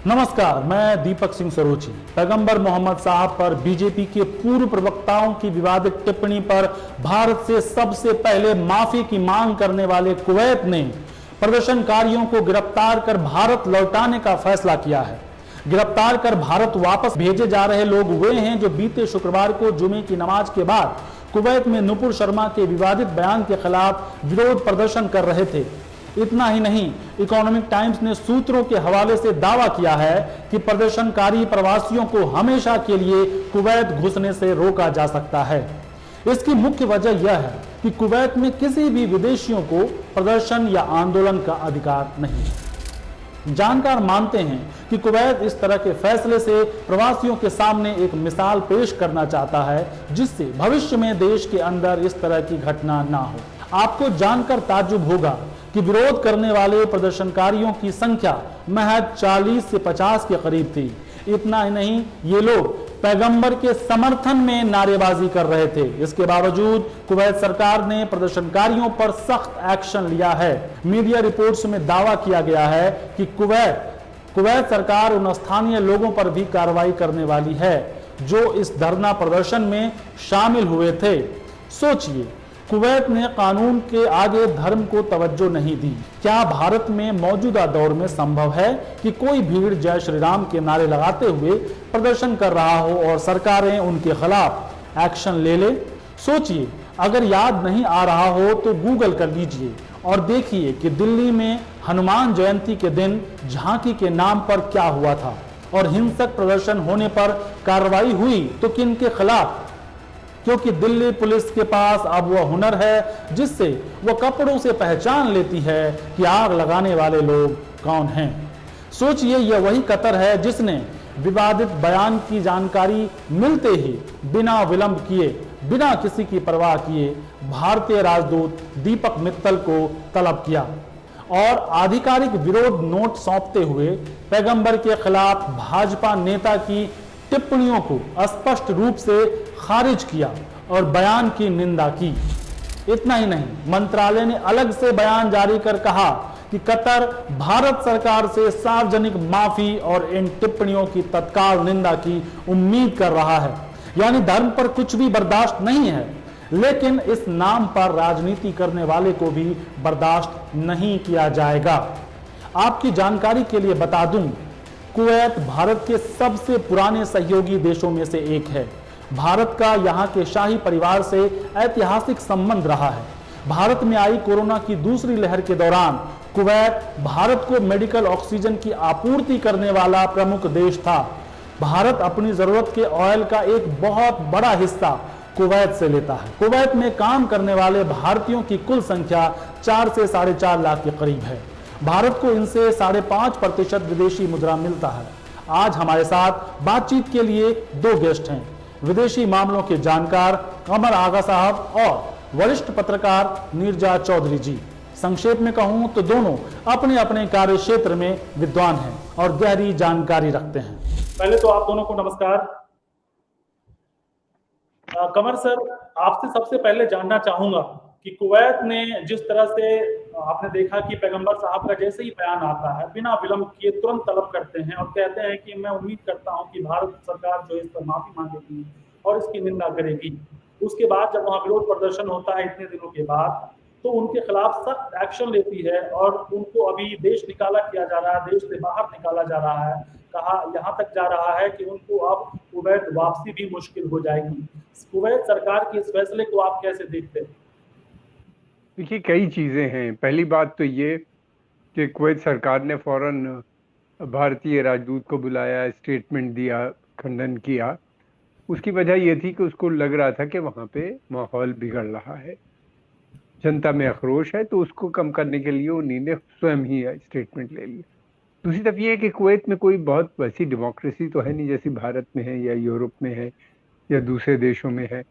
नमस्कार, मैं दीपक सिंह सरोची। पैगंबर मोहम्मद साहब पर बीजेपी के पूर्व प्रवक्ताओं की विवादित टिप्पणी पर भारत से सबसे पहले माफी की मांग करने वाले कुवैत ने प्रदर्शनकारियों को गिरफ्तार कर भारत लौटाने का फैसला किया है। गिरफ्तार कर भारत वापस भेजे जा रहे लोग वे हैं जो बीते शुक्रवार को जुमे की नमाज के बाद कुवैत में नुपुर शर्मा के विवादित बयान के खिलाफ विरोध प्रदर्शन कर रहे थे। इतना ही नहीं, इकोनॉमिक टाइम्स ने सूत्रों के हवाले से दावा किया है कि प्रदर्शनकारी प्रवासियों को हमेशा के लिए कुवैत घुसने से रोका जा सकता है। इसकी मुख्य वजह यह है कि कुवैत में किसी भी विदेशियों को प्रदर्शन या आंदोलन का अधिकार नहीं। जानकार मानते हैं कि कुवैत इस तरह के फैसले से प्रवासियों के सामने एक मिसाल पेश करना चाहता है, जिससे भविष्य में देश के अंदर इस तरह की घटना ना हो। आपको जानकर ताज्जुब होगा कि विरोध करने वाले प्रदर्शनकारियों की संख्या महज 40 से 50 के करीब थी। इतना ही नहीं, ये लोग पैगंबर के समर्थन में नारेबाजी कर रहे थे। इसके बावजूद कुवैत सरकार ने प्रदर्शनकारियों पर सख्त एक्शन लिया है। मीडिया रिपोर्ट्स में दावा किया गया है कि कुवैत सरकार उन स्थानीय लोगों पर भी कार्रवाई करने वाली है जो इस धरना प्रदर्शन में शामिल हुए थे। सोचिए, कुवैत ने कानून के आगे धर्म को तवज्जो नहीं दी। क्या भारत में मौजूदा दौर में संभव है कि कोई भीड़ जय श्री राम के नारे लगाते हुए प्रदर्शन कर रहा हो और सरकारें उनके खिलाफ एक्शन ले ले? सोचिए, अगर याद नहीं आ रहा हो तो गूगल कर लीजिए और देखिए कि दिल्ली में हनुमान जयंती के दिन झांकी के नाम पर क्या हुआ था और हिंसक प्रदर्शन होने पर कार्रवाई हुई तो किन के खिलाफ? क्योंकि दिल्ली पुलिस के पास अब वह हुनर है जिससे वह कपड़ों से पहचान लेती है कि आग लगाने वाले लोग कौन हैं। सोचिए, यह वही कतर है जिसने विवादित बयान की जानकारी मिलते ही बिना विलंब किए, बिना किसी की परवाह किए भारतीय राजदूत दीपक मित्तल को तलब किया और आधिकारिक विरोध नोट सौंपते हुए पैगंबर के खिलाफ भाजपा नेता की टिप्पणियों को स्पष्ट रूप से खारिज किया और बयान की निंदा की। इतना ही नहीं, मंत्रालय ने अलग से बयान जारी कर कहा कि कतर भारत सरकार से सार्वजनिक माफी और इन टिप्पणियों की तत्काल निंदा की उम्मीद कर रहा है। यानी धर्म पर कुछ भी बर्दाश्त नहीं है, लेकिन इस नाम पर राजनीति करने वाले को भी बर्दाश्त नहीं किया जाएगा। आपकी जानकारी के लिए बता दूं, कुवैत भारत के सबसे पुराने सहयोगी देशों में से एक है। भारत का यहाँ के शाही परिवार से ऐतिहासिक संबंध रहा है। भारत में आई कोरोना की दूसरी लहर के दौरान कुवैत भारत को मेडिकल ऑक्सीजन की आपूर्ति करने वाला प्रमुख देश था। भारत अपनी जरूरत के ऑयल का एक बहुत बड़ा हिस्सा कुवैत से लेता है। कुवैत में काम करने वाले भारतीयों की कुल संख्या 4 से 4.5 लाख के करीब है। भारत को इनसे 5.5% विदेशी मुद्रा मिलता है। आज हमारे साथ बातचीत के लिए 2 गेस्ट हैं, विदेशी मामलों के जानकार कमर आगा साहब और वरिष्ठ पत्रकार नीरजा चौधरी जी। संक्षेप में कहूं तो दोनों अपने अपने कार्य क्षेत्र में विद्वान हैं और गहरी जानकारी रखते हैं। पहले तो आप दोनों को नमस्कार। कमर सर, आपसे सबसे पहले जानना चाहूंगा कि कुवैत ने जिस तरह से आपने देखा कि पैगंबर साहब का जैसे ही बयान आता है बिना विलंब किए तुरंत तलब करते हैं और कहते हैं कि मैं उम्मीद करता हूं कि भारत सरकार जो इस पर माफी मांगेगी और इसकी निंदा करेगी। उसके बाद जब वहां विरोध प्रदर्शन होता है इतने दिनों के बाद, तो उनके खिलाफ सख्त एक्शन लेती है और उनको अभी देश निकाला किया जा रहा है, देश से बाहर निकाला जा रहा है। कहा यहाँ तक जा रहा है कि उनको अब कुवैत वापसी भी मुश्किल हो जाएगी। कुवैत सरकार के इस फैसले को आप कैसे देखते हैं? देखिए, कई चीज़ें हैं। पहली बात तो ये कि कुवैत सरकार ने फौरन भारतीय राजदूत को बुलाया, स्टेटमेंट दिया, खंडन किया। उसकी वजह ये थी कि उसको लग रहा था कि वहाँ पे माहौल बिगड़ रहा है, जनता में आक्रोश है, तो उसको कम करने के लिए उन्हीं ने स्वयं ही स्टेटमेंट ले लिया। दूसरी तरफ ये है कि कुवैत में कोई बहुत वैसी डेमोक्रेसी तो है नहीं जैसी भारत में है या यूरोप में है या दूसरे देशों में है।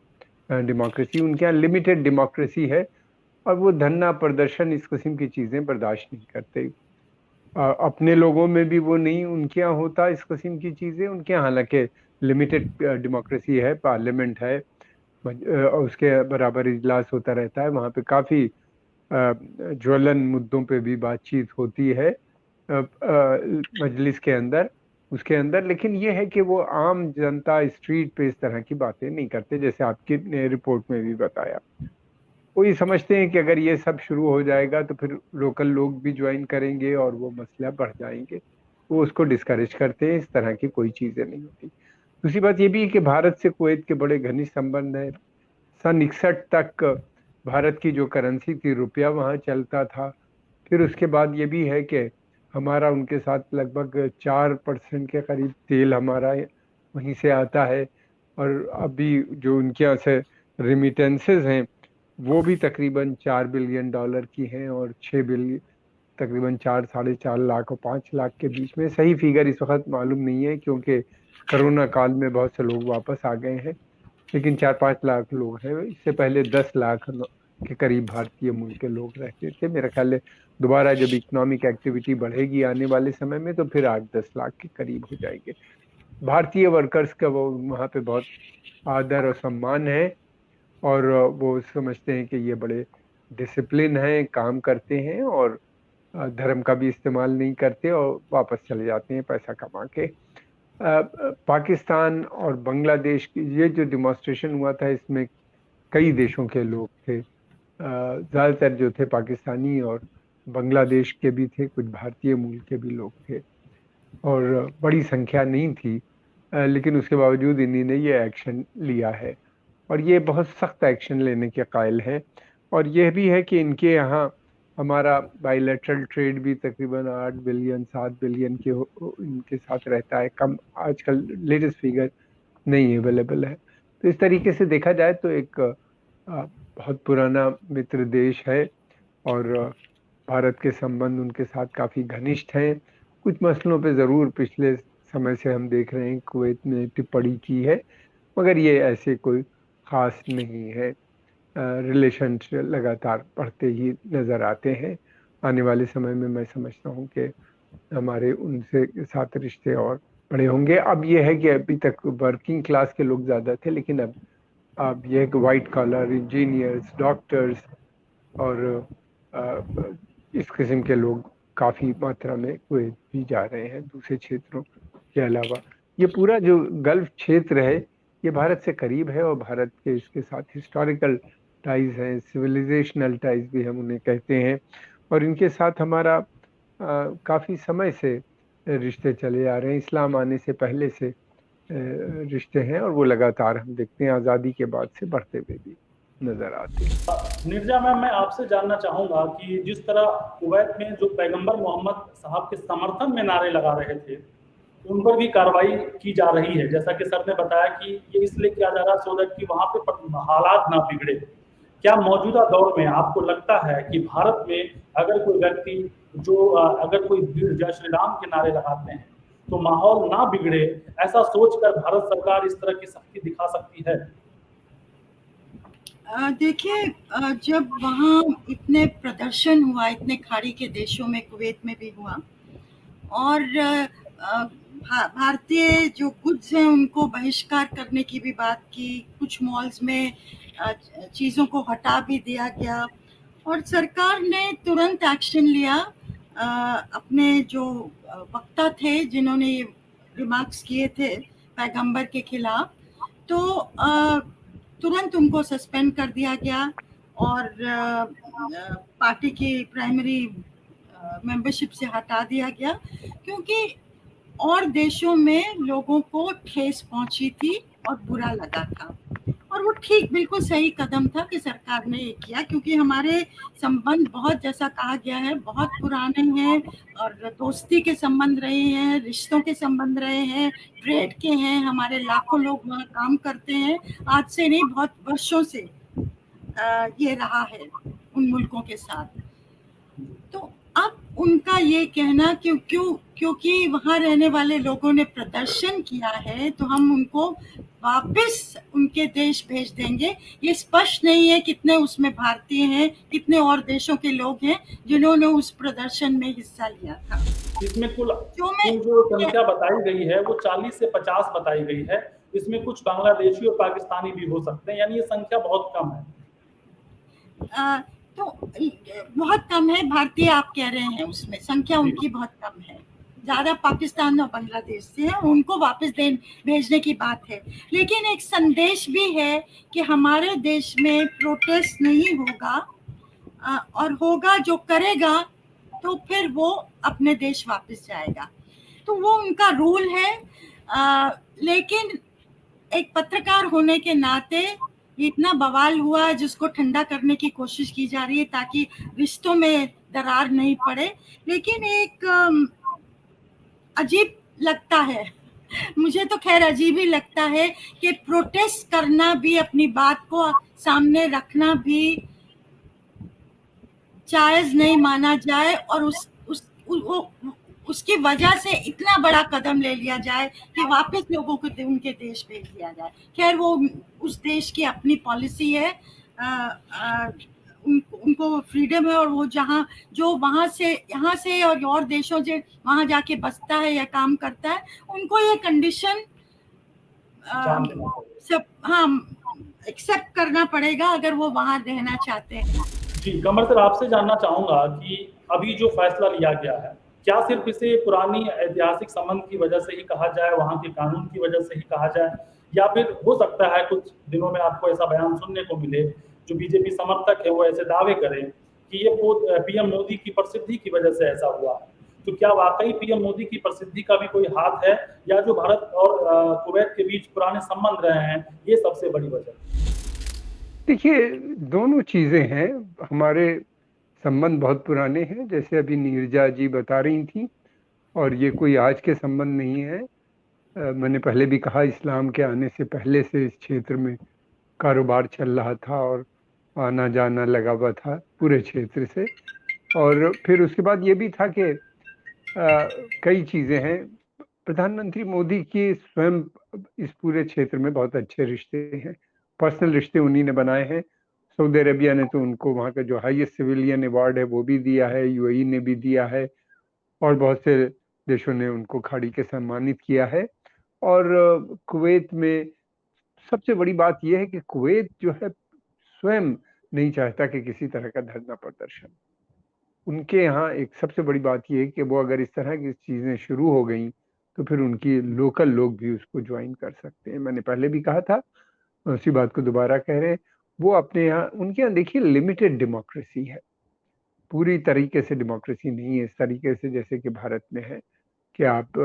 डेमोक्रेसी उनके यहाँ लिमिटेड डेमोक्रेसी है और वो धरना प्रदर्शन इस किस्म की चीज़ें बर्दाश्त नहीं करते। अपने लोगों में भी वो नहीं उनके यहाँ होता इस किस्म की चीज़ें। उनके यहाँ हालांकि लिमिटेड डेमोक्रेसी है, पार्लियामेंट है, उसके बराबर इजलास होता रहता है। वहाँ पे काफ़ी ज्वलन मुद्दों पे भी बातचीत होती है मजलिस के अंदर। उसके अंदर। लेकिन ये है कि वो आम जनता स्ट्रीट पे इस तरह की बातें नहीं करते, जैसे आपकी रिपोर्ट में भी बताया। वो ये समझते हैं कि अगर ये सब शुरू हो जाएगा तो फिर लोकल लोग भी ज्वाइन करेंगे और वो मसला बढ़ जाएंगे। वो उसको डिस्करेज करते हैं, इस तरह की कोई चीज़ें नहीं होती। दूसरी बात ये भी है कि भारत से कुवैत के बड़े घनिष्ठ संबंध हैं। सन 61 तक भारत की जो करेंसी थी, रुपया, वहाँ चलता था। फिर उसके बाद ये भी है कि हमारा उनके साथ लगभग 4% के करीब तेल हमारा वहीं से आता है। और अभी जो उनके यहाँ से रिमिटेंसेस हैं वो भी तकरीबन $4 बिलियन की हैं, और 6 बिलियन, तकरीबन 4 साढ़े 4 लाख और 5 लाख के बीच में। सही फिगर इस वक्त मालूम नहीं है क्योंकि कोरोना काल में बहुत से लोग वापस आ गए हैं, लेकिन 4-5 लाख लोग हैं। इससे पहले 10 लाख के करीब भारतीय मूल के लोग रहते थे। मेरा ख्याल है दोबारा जब इकोनॉमिक एक्टिविटी बढ़ेगी आने वाले समय में तो फिर 8-10 लाख के करीब हो जाएंगे। भारतीय वर्कर्स का वो वहाँ पे बहुत आदर और सम्मान है, और वो समझते हैं कि ये बड़े डिसिप्लिन हैं, काम करते हैं, और धर्म का भी इस्तेमाल नहीं करते और वापस चले जाते हैं पैसा कमा के। पाकिस्तान और बांग्लादेश की ये जो डिमॉन्स्ट्रेशन हुआ था, इसमें कई देशों के लोग थे। ज़्यादातर जो थे पाकिस्तानी और बांग्लादेश के भी थे, कुछ भारतीय मूल के भी लोग थे, और बड़ी संख्या नहीं थी। लेकिन उसके बावजूद इन्हीं ने ये एक्शन लिया है, और ये बहुत सख्त एक्शन लेने के कायल हैं। और यह भी है कि इनके यहाँ हमारा बायलैटरल ट्रेड भी तकरीबन 8 बिलियन 7 बिलियन के इनके साथ रहता है। कम, आजकल लेटेस्ट फिगर नहीं अवेलेबल है। तो इस तरीके से देखा जाए तो एक बहुत पुराना मित्र देश है, और भारत के संबंध उनके साथ काफ़ी घनिष्ठ हैं। कुछ मसलों पे ज़रूर पिछले समय से हम देख रहे हैं कुवैत ने टिप्पणी की है, मगर ये ऐसे कोई ख़ास नहीं है। रिलेशन लगातार बढ़ते ही नज़र आते हैं। आने वाले समय में मैं समझता हूँ कि हमारे उनसे साथ रिश्ते और बड़े होंगे। अब ये है कि अभी तक वर्किंग क्लास के लोग ज़्यादा थे, लेकिन अब ये है कि वाइट कॉलर इंजीनियर्स, डॉक्टर्स और इस किस्म के लोग काफ़ी मात्रा में कुवैत भी जा रहे हैं दूसरे क्षेत्रों के अलावा। ये पूरा जो गल्फ क्षेत्र है ये भारत से करीब है, और भारत के इसके साथ हिस्टोरिकल टाइज हैं, सिविलाइजेशनल टाइज भी हम उन्हें कहते हैं। और इनके साथ हमारा काफ़ी समय से रिश्ते चले आ रहे हैं। इस्लाम आने से पहले से रिश्ते हैं, और वो लगातार हम देखते हैं आज़ादी के बाद से बढ़ते हुए भी नज़र आते हैं। नीरजा मैम, मैं आपसे जानना चाहूंगा कि जिस तरह कुवैत में जो पैगंबर मोहम्मद साहब के समर्थन में नारे लगा रहे थे, उन पर भी कार्रवाई की जा रही है। जैसा कि सर ने बताया कि ये इसलिए किया जा रहा है सो दैट कि वहां पे हालात ना बिगड़े। क्या मौजूदा दौर में आपको लगता है कि भारत में अगर कोई व्यक्ति जो अगर कोई वीर जय श्री राम के नारे लगाते हैं तो माहौल ना बिगड़े, ऐसा सोचकर भारत सरकार इस तरह की सख्ती दिखा सकती है? देखिए, जब वहाँ इतने प्रदर्शन हुआ, इतने खाड़ी के देशों में, कुवैत में भी हुआ, और भारतीय जो गुड्स हैं उनको बहिष्कार करने की भी बात की। कुछ मॉल्स में चीज़ों को हटा भी दिया गया, और सरकार ने तुरंत एक्शन लिया। अपने जो वक्ता थे जिन्होंने ये रिमार्क्स किए थे पैगंबर के खिलाफ, तो तुरंत उनको सस्पेंड कर दिया गया, और पार्टी की प्राइमरी मेंबरशिप से हटा दिया गया, क्योंकि और देशों में लोगों को ठेस पहुंची थी और बुरा लगा था। और वो ठीक, बिल्कुल सही कदम था कि सरकार ने ये किया, क्योंकि हमारे संबंध बहुत, जैसा कहा गया है, बहुत पुराने हैं, और दोस्ती के संबंध रहे हैं, रिश्तों के संबंध रहे हैं, ट्रेड के हैं। हमारे लाखों लोग वहाँ काम करते हैं, आज से नहीं, बहुत वर्षों से ये रहा है उन मुल्कों के साथ। तो अब उनका ये कहना क्योंकि वहाँ रहने वाले लोगों ने प्रदर्शन किया है तो हम उनको वापस उनके देश भेज देंगे। ये स्पष्ट नहीं है कितने उसमें भारतीय हैं, कितने और देशों के लोग हैं जिन्होंने उस प्रदर्शन में हिस्सा लिया था। इसमें कुल जो संख्या बताई गई है वो 40 से 50 बताई गई है। इसमें कुछ बांग्लादेशी और पाकिस्तानी भी हो सकते हैं, यानी ये संख्या बहुत कम है। तो बहुत कम है। भारतीय आप कह रहे हैं, उसमें संख्या उनकी बहुत कम है, ज़्यादा पाकिस्तान और बांग्लादेश से हैं, उनको वापस भेजने की बात है। लेकिन एक संदेश भी है कि हमारे देश में प्रोटेस्ट नहीं होगा, और होगा जो करेगा तो फिर वो अपने देश वापस जाएगा। तो वो उनका रूल है। लेकिन एक पत्रकार होने के नाते इतना बवाल हुआ जिसको ठंडा करने की कोशिश की जा रही है ताकि रिश्तों में दरार नहीं पड़े। लेकिन एक अजीब लगता है, मुझे तो खैर अजीब ही लगता है कि प्रोटेस्ट करना भी, अपनी बात को सामने रखना भी जायज नहीं माना जाए और उसकी वजह से इतना बड़ा कदम ले लिया जाए कि वापस लोगों को उनके देश भेज दिया जाए। खैर वो उस देश की अपनी पॉलिसी है, उनको फ्रीडम है, और वो जो वहाँ से यहाँ से और देशों से वहाँ जाके बसता है या काम करता है, उनको ये कंडीशन सब एक्सेप्ट करना पड़ेगा अगर वो वहाँ रहना चाहते हैं। जी कमर सर, आपसे जानना चाहूंगा कि अभी जो फैसला लिया गया है, क्या सिर्फ इसे पुरानी ऐतिहासिक संबंध की वजह से ही कहा जाए, वहां के कानून की वजह से ही कहा जाए, या फिर हो सकता है कुछ दिनों में आपको ऐसा बयान सुनने को मिले जो बीजेपी समर्थक है वो ऐसे दावे करें कि ये पीएम मोदी की प्रसिद्धि की वजह से ऐसा हुआ है? तो क्या वाकई पीएम मोदी की प्रसिद्धि का भी कोई हाथ है, या जो भारत और कुवैत के बीच पुराने संबंध रहे हैं ये सबसे बड़ी वजह? देखिए, दोनों चीजें हैं। हमारे संबंध बहुत पुराने हैं, जैसे अभी नीरजा जी बता रही थी, और ये कोई आज के संबंध नहीं है। मैंने पहले भी कहा, इस्लाम के आने से पहले से इस क्षेत्र में कारोबार चल रहा था और आना जाना लगा हुआ था पूरे क्षेत्र से। और फिर उसके बाद ये भी था कि कई चीजें हैं। प्रधानमंत्री मोदी की स्वयं इस पूरे क्षेत्र में बहुत अच्छे रिश्ते हैं, पर्सनल रिश्ते उन्हीं ने बनाए हैं। सऊदी अरेबिया ने तो उनको वहाँ का जो हाईएस्ट सिविलियन अवार्ड है वो भी दिया है, यूएई ने भी दिया है, और बहुत से देशों ने उनको खाड़ी के सम्मानित किया है। और कुवैत में सबसे बड़ी बात यह है कि कुवैत जो है स्वयं नहीं चाहता कि किसी तरह का धरना प्रदर्शन। उनके यहाँ एक सबसे बड़ी बात यह है कि वो अगर इस तरह की चीजें शुरू हो गई तो फिर उनकी लोकल लोग भी उसको ज्वाइन कर सकते हैं। मैंने पहले भी कहा था, उसी बात को दोबारा कह रहे हैं। वो अपने यहाँ, उनके यहाँ देखिए लिमिटेड डेमोक्रेसी है, पूरी तरीके से डेमोक्रेसी नहीं है इस तरीके से जैसे कि भारत में है कि आप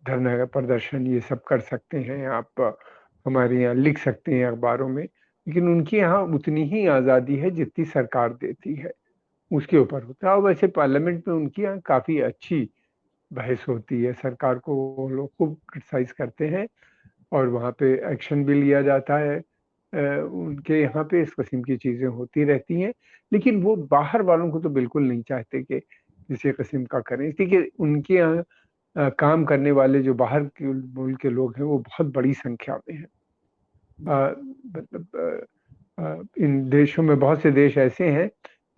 धरना का प्रदर्शन ये सब कर सकते हैं, आप हमारे यहाँ लिख सकते हैं अखबारों में। लेकिन उनके यहाँ उतनी ही आज़ादी है जितनी सरकार देती है, उसके ऊपर होता है। और वैसे पार्लियामेंट में उनके यहाँ काफ़ी अच्छी बहस होती है, सरकार को वो लोग खूब क्रिटिसाइज करते हैं और वहाँ पे एक्शन भी लिया जाता है। उनके यहाँ पे इस किस्म की चीज़ें होती रहती हैं, लेकिन वो बाहर वालों को तो बिल्कुल नहीं चाहते कि किसी किस्म का करें, इसलिए उनके यहाँ काम करने वाले जो बाहर के मुल्क के लोग हैं वो बहुत बड़ी संख्या में हैं। मतलब इन देशों में बहुत से देश ऐसे हैं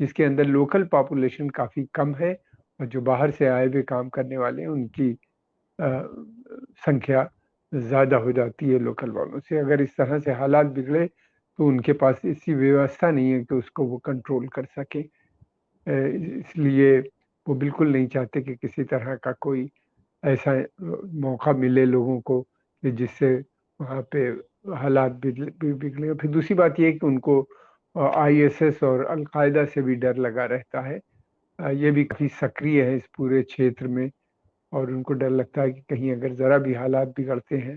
जिसके अंदर लोकल पॉपुलेशन काफ़ी कम है, और जो बाहर से आए हुए काम करने वाले हैं उनकी संख्या ज़्यादा हो जाती है लोकल वालों से। अगर इस तरह से हालात बिगड़े तो उनके पास ऐसी व्यवस्था नहीं है कि उसको वो कंट्रोल कर सके, इसलिए वो बिल्कुल नहीं चाहते कि किसी तरह का कोई ऐसा मौका मिले लोगों को कि जिससे वहाँ पे हालात बिगड़े। फिर दूसरी बात ये है कि उनको आईएसएस और अलकायदा से भी डर लगा रहता है। ये भी काफ़ी सक्रिय है इस पूरे क्षेत्र में, और उनको डर लगता है कि कहीं अगर ज़रा भी हालात बिगड़ते हैं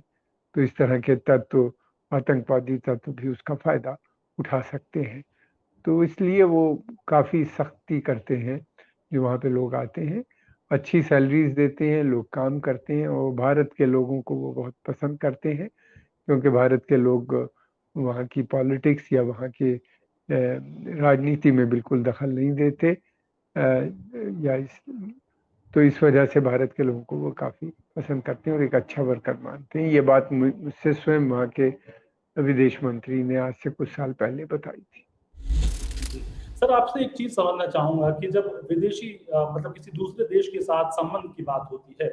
तो इस तरह के तत्व, आतंकवादी तत्व भी उसका फ़ायदा उठा सकते हैं। तो इसलिए वो काफ़ी सख्ती करते हैं, जो वहाँ पे लोग आते हैं, अच्छी सैलरीज देते हैं, लोग काम करते हैं, और भारत के लोगों को वो बहुत पसंद करते हैं क्योंकि भारत के लोग वहाँ की पॉलिटिक्स या वहाँ की राजनीति में बिल्कुल दखल नहीं देते, तो इस वजह से भारत के लोगों को वो काफ़ी पसंद करते हैं और एक अच्छा वर्कर मानते हैं। ये बात मुझसे स्वयं वहाँ के विदेश मंत्री ने आज से कुछ साल पहले बताई थी। सर, आपसे एक चीज समझना चाहूंगा कि जब विदेशी मतलब किसी दूसरे देश के साथ संबंध की बात होती है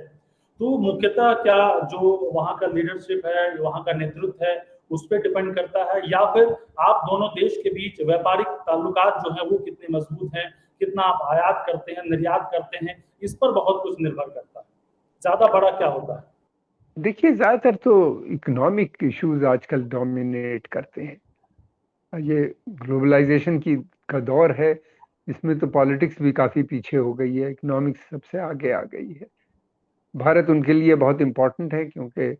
तो मुख्यतः क्या जो वहाँ का लीडरशिप है, वहाँ का नेतृत्व है, उस पर डिपेंड करता है, या फिर आप दोनों देश के बीच व्यापारिक ताल्लुकात जो है वो कितने मजबूत हैं, कितना आप आयात करते हैं, निर्यात करते हैं, इस पर बहुत कुछ निर्भर करता है। ज्यादा बड़ा क्या होता है? देखिए, ज्यादातर तो इकोनॉमिक इश्यूज आजकल डोमिनेट करते हैं। ये ग्लोबलाइजेशन की का दौर है, इसमें तो पॉलिटिक्स भी काफी पीछे हो गई है, इकोनॉमिक्स सबसे आगे आ गई है। भारत उनके लिए बहुत इम्पोर्टेंट है क्योंकि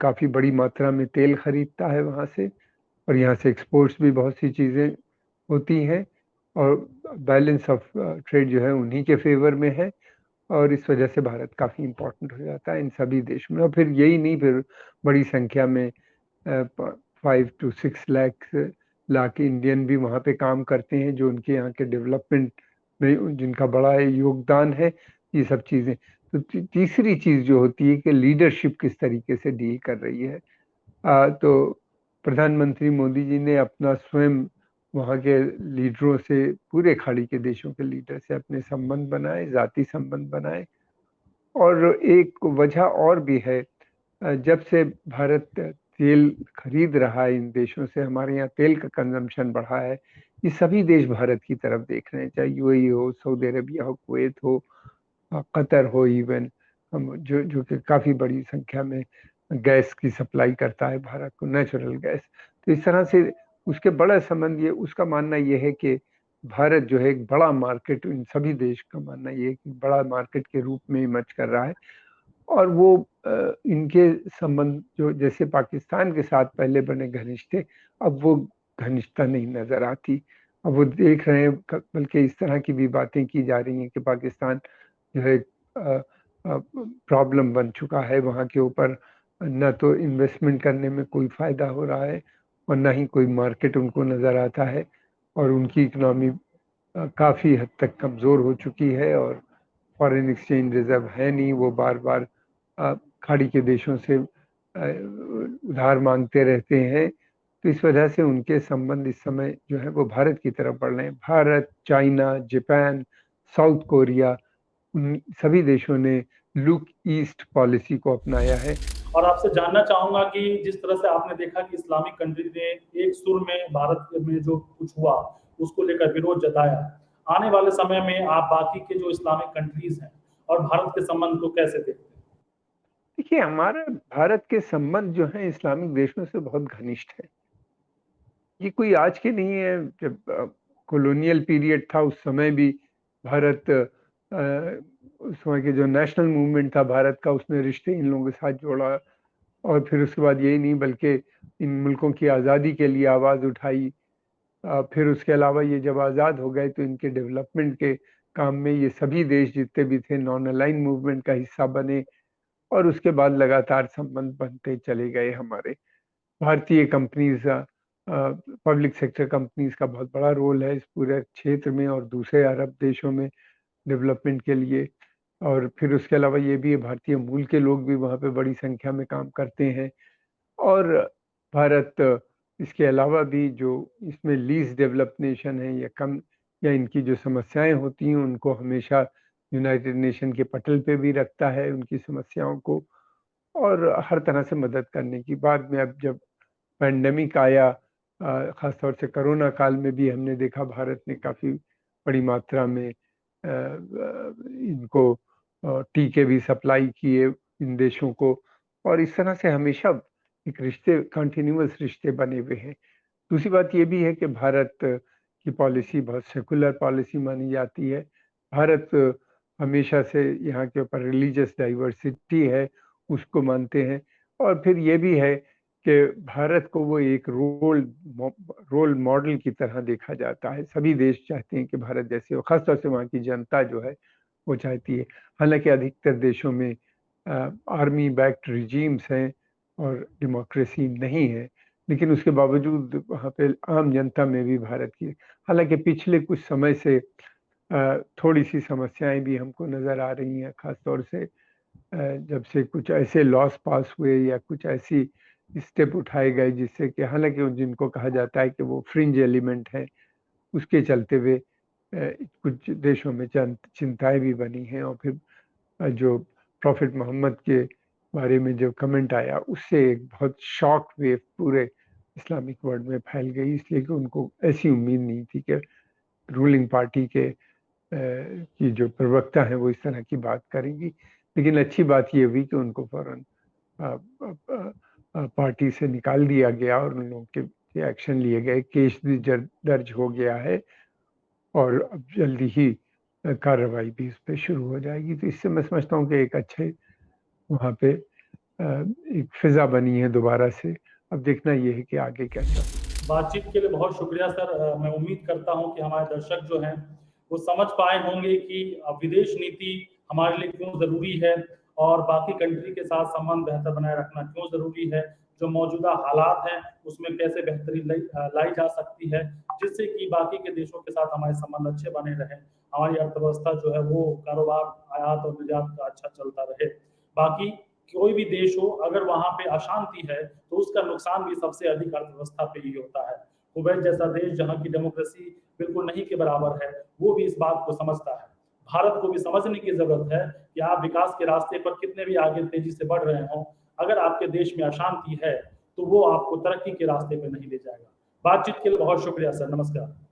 काफी बड़ी मात्रा में तेल खरीदता है वहां से, और यहाँ से एक्सपोर्ट्स भी बहुत सी चीजें होती हैं, और बैलेंस ऑफ ट्रेड जो है उन्हीं के फेवर में है, और इस वजह से भारत काफी इम्पोर्टेंट हो जाता है इन सभी देशों में। और फिर यही नहीं, फिर बड़ी संख्या में 5 to 6 लाख इंडियन भी वहाँ पे काम करते हैं, जो उनके यहाँ के डेवलपमेंट में जिनका बड़ा योगदान है। ये सब चीजें तो तीसरी चीज जो होती है कि लीडरशिप किस तरीके से डील कर रही है। तो प्रधानमंत्री मोदी जी ने अपना स्वयं वहाँ के लीडरों से, पूरे खाड़ी के देशों के लीडर से अपने संबंध बनाए, जाति संबंध बनाए। और एक वजह और भी है, जब से भारत तेल खरीद रहा है इन देशों से, हमारे यहाँ तेल का कंजम्पशन बढ़ा है। ये सभी देश भारत की तरफ देख रहे हैं, चाहे यूएई हो, सऊदी अरबिया हो, कुवैत हो, कतर हो, इवन हम जो कि काफी बड़ी संख्या में गैस की सप्लाई करता है भारत को, नेचुरल गैस। तो इस तरह से उसके बड़ा संबंध, ये उसका मानना ये है कि भारत जो है एक बड़ा मार्केट, इन सभी देश का मानना ये है कि बड़ा मार्केट के रूप में इमर्ज कर रहा है। और वो इनके संबंध जो जैसे पाकिस्तान के साथ पहले बने घनिष्ठ थे, अब वो घनिष्ठता नहीं नजर आती। अब वो देख रहे हैं, बल्कि इस तरह की भी बातें की जा रही हैं कि पाकिस्तान जो है प्रॉब्लम बन चुका है, वहाँ के ऊपर न तो इन्वेस्टमेंट करने में कोई फायदा हो रहा है, और न ही कोई मार्केट उनको नजर आता है, और उनकी इकोनॉमी काफी हद तक कमजोर हो चुकी है, और फॉरेन एक्सचेंज रिजर्व है नहीं। वो बार बार खाड़ी के देशों से उधार मांगते रहते हैं। तो इस वजह से उनके संबंध इस समय जो है वो भारत की तरफ बढ़ रहे हैं। Bharat, China, Japan, south Korea, उन सभी देशों ने लुक ईस्ट पॉलिसी को अपनाया है। और आपसे जानना चाहूंगा कि जिस तरह से आपने देखा कि इस्लामिक कंट्री ने एक सुर में भारत में जो कुछ हुआ उसको लेकर विरोध जताया, आने वाले समय में आप बाकी के जो इस्लामिक कंट्रीज हैं और भारत के संबंध को कैसे देखते हैं? देखिए, हमारा भारत के संबंध जो है इस्लामिक देशों से बहुत घनिष्ठ है। ये कोई आज के नहीं है। जब कॉलोनियल पीरियड था उस समय भी भारत, उस समय के जो नेशनल मूवमेंट था भारत का, उसने रिश्ते इन लोगों के साथ जोड़ा। और फिर उसके बाद यही नहीं बल्कि इन मुल्कों की आज़ादी के लिए आवाज़ उठाई। फिर उसके अलावा ये जब आज़ाद हो गए तो इनके डेवलपमेंट के काम में ये सभी देश जितने भी थे नॉन अलाइन मूवमेंट का हिस्सा बने, और उसके बाद लगातार संबंध बनते चले गए। हमारे भारतीय कंपनीज, पब्लिक सेक्टर कंपनीज का बहुत बड़ा रोल है इस पूरे क्षेत्र में और दूसरे अरब देशों में डेवलपमेंट के लिए। और फिर उसके अलावा ये भी भारतीय मूल के लोग भी वहाँ पे बड़ी संख्या में काम करते हैं। और भारत इसके अलावा भी जो इसमें लीस्ट डेवलप नेशन है या कम, या इनकी जो समस्याएं होती हैं उनको हमेशा यूनाइटेड नेशन के पटल पे भी रखता है, उनकी समस्याओं को, और हर तरह से मदद करने की। बाद में अब जब पैंडेमिक आया, खासतौर से कोरोना काल में भी हमने देखा भारत ने काफ़ी बड़ी मात्रा में इनको टीके भी सप्लाई किए इन देशों को। और इस तरह से हमेशा एक रिश्ते, कंटिन्यूअस रिश्ते बने हुए हैं। दूसरी बात ये भी है कि भारत की पॉलिसी बहुत सेकुलर पॉलिसी मानी जाती है। भारत हमेशा से यहाँ के ऊपर रिलीजियस डाइवर्सिटी है उसको मानते हैं। और फिर ये भी है कि भारत को वो एक रोल मॉडल की तरह देखा जाता है। सभी देश चाहते हैं कि भारत जैसे हो, खासतौर से वहाँ की जनता जो है वो चाहती है। हालांकि अधिकतर देशों में आर्मी बैक्ड रिजीम्स हैं और डेमोक्रेसी नहीं है, लेकिन उसके बावजूद वहाँ पे आम जनता में भी भारत की, हालांकि पिछले कुछ समय से थोड़ी सी समस्याएं भी हमको नज़र आ रही हैं। खासतौर से जब से कुछ ऐसे लॉस पास हुए या कुछ ऐसी स्टेप उठाए गए जिससे कि, हालांकि जिनको कहा जाता है कि वो फ्रिंज एलिमेंट है, उसके चलते हुए कुछ देशों में चिंताएं भी बनी हैं। और फिर जो प्रॉफिट मोहम्मद के बारे में जो कमेंट आया, उससे एक बहुत शॉक वेव पूरे इस्लामिक वर्ल्ड में फैल गई, इसलिए कि उनको ऐसी उम्मीद नहीं थी कि रूलिंग पार्टी के की जो प्रवक्ता हैं वो इस तरह की बात करेंगी। लेकिन अच्छी बात ये हुई कि उनको फौरन पार्टी से निकाल दिया गया और उन लोगों के एक्शन लिए गए, केस भी दर्ज हो गया है और अब जल्दी ही कार्रवाई भी इस पे शुरू हो जाएगी। तो इससे मैं समझता हूँ कि एक अच्छे वहाँ पे एक फिजा बनी है दोबारा से। अब देखना ये है कि आगे कैसा। बातचीत के लिए बहुत शुक्रिया सर। मैं उम्मीद करता हूं कि हमारे दर्शक जो हैं वो समझ पाए होंगे कि विदेश नीति हमारे लिए क्यों जरूरी है और बाकी कंट्री के साथ संबंध बेहतर बनाए रखना क्यों जरूरी है, जो मौजूदा हालात हैं उसमें कैसे बेहतरी लाई जा सकती है जिससे कि बाकी के देशों के साथ हमारे संबंध अच्छे बने रहें, हमारी अर्थव्यवस्था जो है वो कारोबार आयात और निर्यात का अच्छा चलता रहे। बाकी कोई भी देश हो अगर वहां पे अशांति है तो उसका नुकसान भी सबसे अधिक अर्थव्यवस्था पे ही होता है। कुवैत जैसा देश जहां की डेमोक्रेसी बिल्कुल नहीं के बराबर है वो भी इस बात को समझता है। भारत को भी समझने की जरूरत है कि आप विकास के रास्ते पर कितने भी आगे तेजी से बढ़ रहे हो, अगर आपके देश में अशांति है तो वो आपको तरक्की के रास्ते पर नहीं ले जाएगा। बातचीत के लिए बहुत शुक्रिया सर। नमस्कार।